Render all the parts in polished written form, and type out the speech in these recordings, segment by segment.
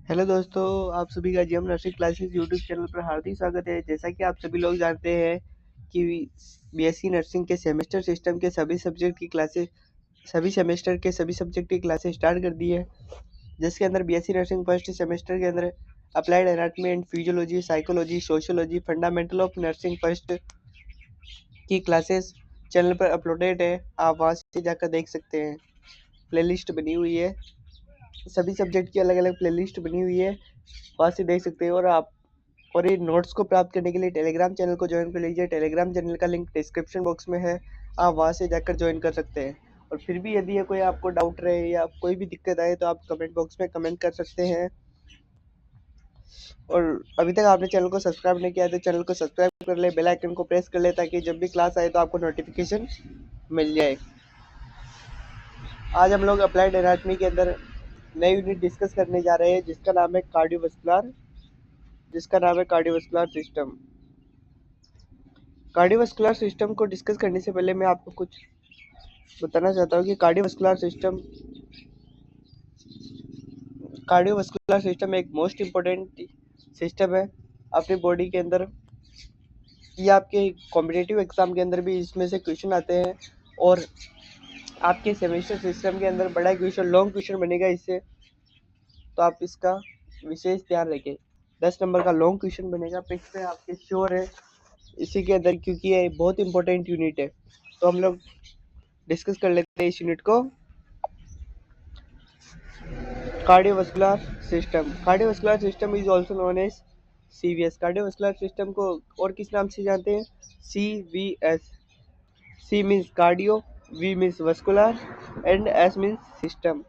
Hello दोस्तों, आप सभी का GM nursing classes YouTube channel पर हार्दिक स्वागत है। जैसा कि आप सभी लोग जानते हैं कि बीएससी नर्सिंग के सेमेस्टर सिस्टम के सभी सब्जेक्ट की क्लासेस सभी सेमेस्टर के सभी सब्जेक्ट की क्लासेस स्टार्ट कर दी है, जिसके अंदर बीएससी नर्सिंग फर्स्ट सेमेस्टर के अंदर applied anatomy and physiology, psychology, sociology, fundamental of nursing first की क्लासेस चैनल पर अपलोडेड है। आप वहाँ से जाकर देख सकते हैं। प्लेलिस्ट बनी हुई है, सभी सब्जेक्ट की अलग अलग प्लेलिस्ट बनी हुई है, वहाँ से देख सकते हैं। और ये नोट्स को प्राप्त करने के लिए टेलीग्राम चैनल को ज्वाइन कर लीजिए। टेलीग्राम चैनल का लिंक डिस्क्रिप्शन बॉक्स में है, आप वहाँ से जाकर ज्वाइन कर सकते हैं। और फिर भी यदि कोई आपको डाउट रहे या कोई भी दिक्कत आए तो आप कमेंट बॉक्स में कमेंट कर सकते हैं। और अभी तक आपने चैनल को सब्सक्राइब नहीं किया तो चैनल को सब्सक्राइब कर ले, बेल आइकन को प्रेस कर ले, ताकि जब भी क्लास आए तो आपको नोटिफिकेशन मिल जाए। आज हम लोग अप्लाइड एनाटॉमी के अंदर नई यूनिट डिस्कस करने जा रहे हैं, जिसका नाम है कार्डियोवस्कुलर सिस्टम। कार्डियोवस्कुलर सिस्टम को डिस्कस करने से पहले मैं आपको कुछ बताना चाहता हूँ कि कार्डियोवस्कुलर सिस्टम एक मोस्ट इम्पोर्टेंट सिस्टम है अपनी बॉडी के अंदर। ये आपके कॉम्पिटिटिव एग्जाम के अंदर भी इसमें से क्वेश्चन आते हैं, और आपके सेमेस्टर सिस्टम के अंदर बड़ा क्वेश्चन, लॉन्ग क्वेश्चन बनेगा इससे, तो आप इसका विशेष ध्यान रखें। 10 नंबर का लॉन्ग क्वेश्चन बनेगा, पिक्स पे आपके श्योर है इसी के अंदर, क्योंकि ये बहुत इंपॉर्टेंट यूनिट है। तो हम लोग डिस्कस कर लेते हैं इस यूनिट को। Cardiovascular system is also known as CVS. Cardiovascular system को और किस नाम से जानते हैं? CVS. C means cardio, V means vascular and S means system.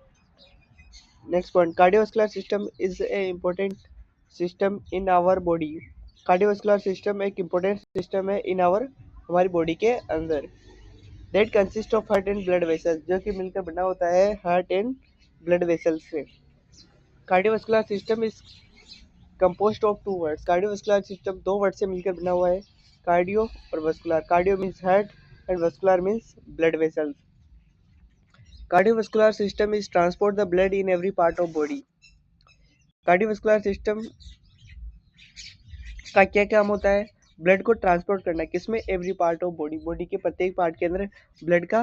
Next point, cardiovascular system is a important system in our body. Cardiovascular system एक important system है हमारी बॉडी के अंदर। That consist of heart and blood vessels, जो कि मिलकर बना होता है हार्ट एंड ब्लड वेसल्स से। Cardiovascular system is composed of two words. Cardiovascular system दो वर्ड से मिलकर बना हुआ है, कार्डियो और vascular. Cardio means heart and vascular means blood vessels. Cardiovascular system is transport the blood in every part of body. Cardiovascular system का क्या काम होता है? ब्लड को ट्रांसपोर्ट करना, किसमें? Every part of body, body के प्रत्येक पार्ट के अंदर ब्लड का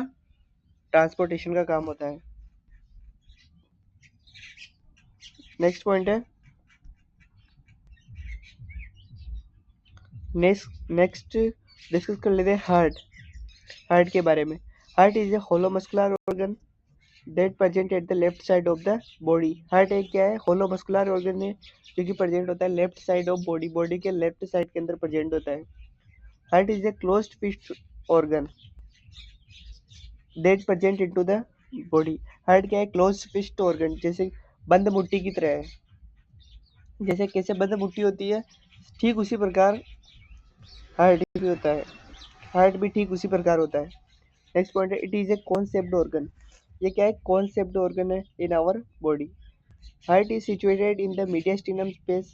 ट्रांसपोर्टेशन का काम होता है। नेक्स्ट पॉइंट है, नेक्स्ट डिस्कस कर लेते हैं हार्ट के बारे में। Heart is a hollow muscular organ that present at the left side of the body. Heart एक क्या है? होलो मस्कुलर ऑर्गन है, जो कि प्रेजेंट होता है left side of body, body के लेफ्ट साइड के अंदर प्रेजेंट होता है। Heart is a closed fist organ that present into the body. Heart क्या है? क्लोज्ड फिस्ट ऑर्गन, जैसे बंद मुट्ठी की तरह है। जैसे कैसे बंद मुट्ठी होती है, ठीक उसी प्रकार हार्ट भी होता है। हार्ट भी ठीक उसी प्रकार होता है। नेक्स्ट पॉइंट है, it is a concept organ. ये क्या है? कॉन्सेप्ट ऑर्गन है in our body. Heart is situated in the mediastinum space.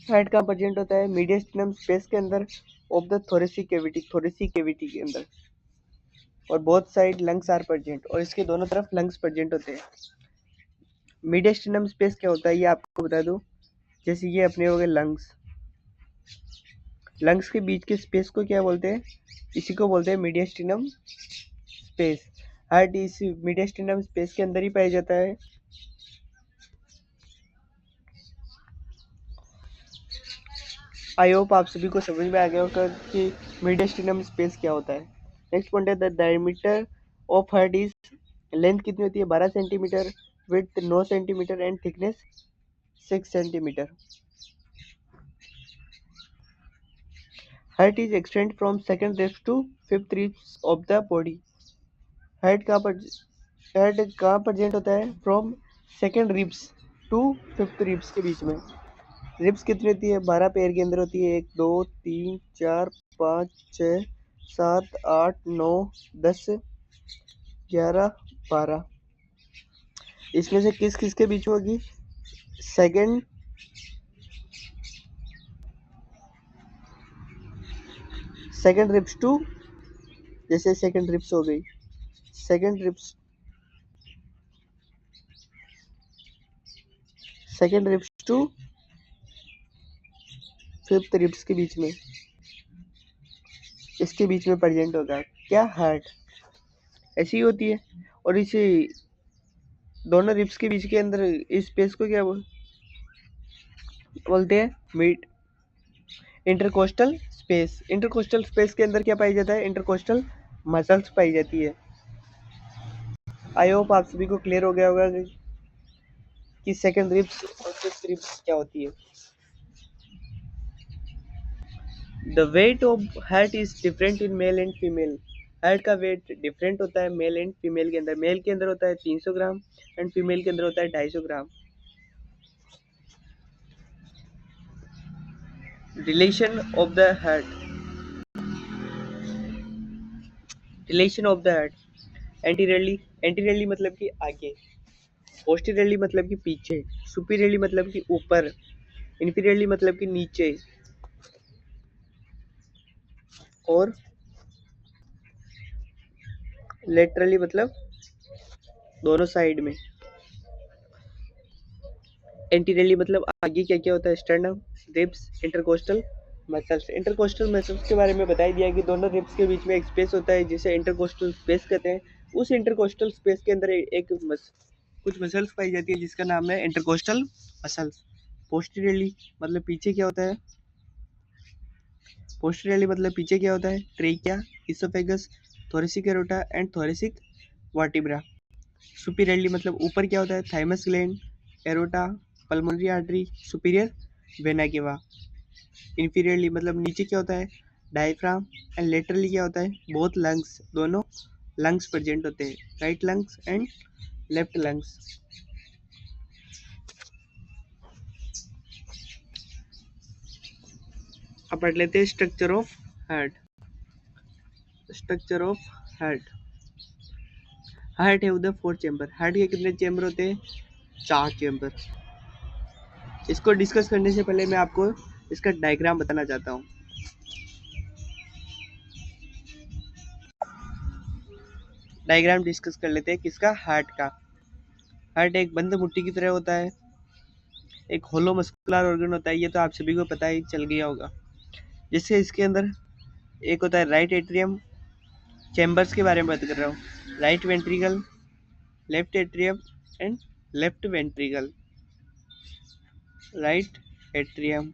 Heart कहाँ प्रेजेंट होता है? मीडियस्टिनम स्पेस के अंदर ऑफ द थोरेसिक कैविटी के अंदर। और both side lungs are present, और इसके दोनों तरफ लंग्स प्रेजेंट होते हैं। मीडियस्टिनम स्पेस क्या होता है ये आपको बता दूं। जैसे ये अपने हो गए लंग्स के बीच के स्पेस को क्या बोलते हैं? इसी को बोलते हैं मीडियस्टिनम स्पेस। हार्ट इस मीडियस्टिनम स्पेस के अंदर ही पाया जाता है। आई होप आप सभी को समझ में आ गया होगा कि मीडियस्टिनम स्पेस क्या होता है। नेक्स्ट पॉइंट है, the diameter of heart is, length कितनी होती है? 12 centimetre, width 9 centimetre and thickness 6 centimetre. Heart is extend from second ribs to fifth ribs of the body. Heart कहाँ प्रेजेंट होता है? From second ribs to fifth ribs के बीच में। Ribs कितनी होती है? 12 पेयर के अंदर होती है। 1 2 3 4 5 6 7 8 9 10 11 12। इसमें से किस किस के बीच में होगी? सेकंड रिब्स टू, जैसे सेकंड रिब्स हो गई, second ribs to fifth ribs के बीच में, इसके बीच में प्रेजेंट होगा क्या, हार्ट। ऐसी ही होती है। और इसे दोनों रिब्स के बीच के अंदर इस स्पेस को क्या बोलते हैं, mid intercostal space. Intercostal space के अंदर क्या पाई जाता है, इंटरकोस्टल मसल्स पाई जाती है। आई होप आप सभी को क्लियर हो गया होगा कि सेकंड रिब्स और फिफ्थ रिब्स क्या होती है। The weight of heart is different in male and female. Heart का वेट डिफरेंट होता है मेल एंड फीमेल के अंदर। मेल के अंदर होता है 300 ग्राम एंड फीमेल के अंदर होता है 250 gram. Relation of the heart, relation of the heart, anteriorly, anteriorly मतलब कि आगे, पोस्टीरियरली मतलब कि पीछे, सुपीरियरली मतलब कि ऊपर, इंफीरियरली मतलब कि नीचे, और लेटरली मतलब दोनों साइड में। एंटीरियरली मतलब आगे क्या क्या होता है, sternum, ribs, intercostal muscles. Intercostal muscles के बारे में बता दिया कि दोनों रिब्स के बीच में एक स्पेस होता है जिसे इंटरकोस्टल स्पेस कहते हैं। उस इंटरकोस्टल स्पेस के अंदर एक कुछ मसल्स पाई जाती है जिसका नाम है इंटरकोस्टल मसल्स। पोस्टीरियरली मतलब पीछे क्या होता है, पोस्टीरियरली मतलब पीछे क्या होता है, trachea, oesophagus, thoracic aorta and thoracic vertebra. Superiorly मतलब ऊपर क्या होता है, thymus gland, aorta, pulmonary artery, superior vena केवा। इंफीरियरली मतलब नीचे क्या होता है, डायफ्राम, एंड लेटरली क्या होता है, बोथ लंग्स, दोनों लंग्स प्रेजेंट होते हैं, right lungs and left lungs. अब पढ़ लेते हैं structure of heart. Structure of heart, heart have the 4 chamber. Heart के कितने चैम्बर होते हैं, 4 चैम्बर। इसको डिस्कस करने से पहले मैं आपको इसका डायग्राम बताना चाहता हूँ। डायग्राम डिस्कस कर लेते हैं किसका, हार्ट का। हार्ट एक बंद मुट्ठी की तरह होता है, एक होलो मस्कुलर ऑर्गन होता है, ये तो आप सभी को पता ही चल गया होगा। जिससे इसके अंदर एक होता है राइट एट्रियम, चैम्बर्स के बारे में बात कर रहा हूँ, right ventricle, left atrium and left ventricle, right atrium,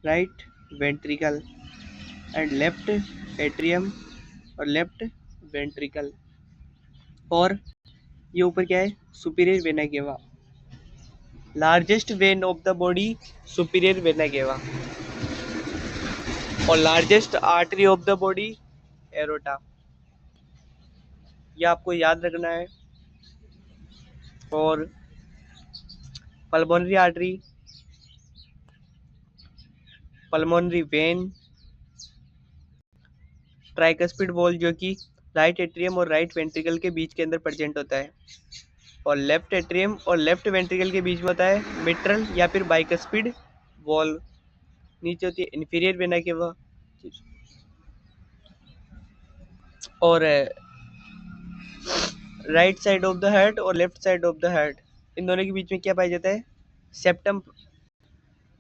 right ventricle and left atrium और लेफ्ट वेंट्रिकल। और ये ऊपर क्या है, superior vena cava, largest vein of the body, superior vena cava, और largest artery of the body, aorta. ये आपको याद रखना है। और pulmonary artery, pulmonary vein, tricuspid valve जो कि राइट एट्रियम और राइट वेंट्रिकल के बीच के अंदर प्रेजेंट होता है, और लेफ्ट एट्रियम और लेफ्ट वेंट्रिकल के बीच में होता है मिट्रल या फिर बाइकस्पिड वॉल। नीचे होती है इंफीरियर वेना केवा, और right side of the heart और left side of the heart, इन दोनों के बीच में क्या पाया जाता है, सेप्टम,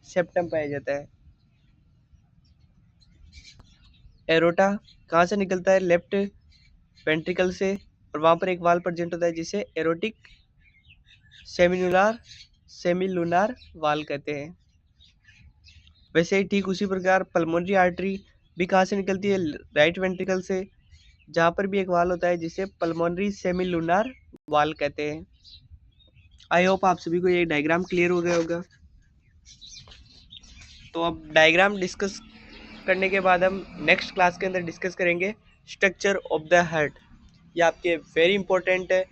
सेप्टम पाया जाता है। एरोटा कहाँ से निकलता है, लेफ्ट वेंट्रिकल से, और वहां पर एक वाल प्रेजेंट होता है जिसे एरोटिक सेमिलुनार वाल कहते हैं। वैसे ही ठीक उसी प्रकार पल्मोनरी आर्टरी भी कहाँ से निकलती है, राइट वेंट्रिकल से, जहाँ पर भी एक वाल होता है जिसे पल्मोनरी सेमिलुनार वाल कहते हैं। आई होप आप सभी को ये डायग्राम क्लियर हो गया होगा। तो अब डायग्राम डिस्कस करने के बाद हम नेक्स्ट क्लास के अंदर डिस्कस करेंगे स्ट्रक्चर ऑफ द हार्ट। ये आपके वेरी इंपॉर्टेंट है।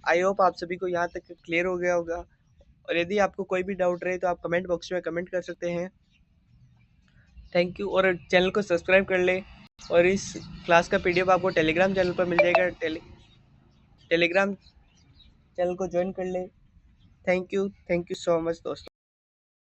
आई होप आप सभी को यहाँ तक क्लियर हो गया होगा। और यदि आपको कोई भी डाउट रहे तो आप कमेंट बॉक्स में कमेंट कर सकते हैं। Thank you. और चैनल को सब्सक्राइब कर ले, और इस क्लास का पीडीएफ आपको टेलीग्राम चैनल पर मिल जाएगा। टेलीग्राम चैनल को ज्वाइन कर ले। थैंक यू सो मच दोस्तों।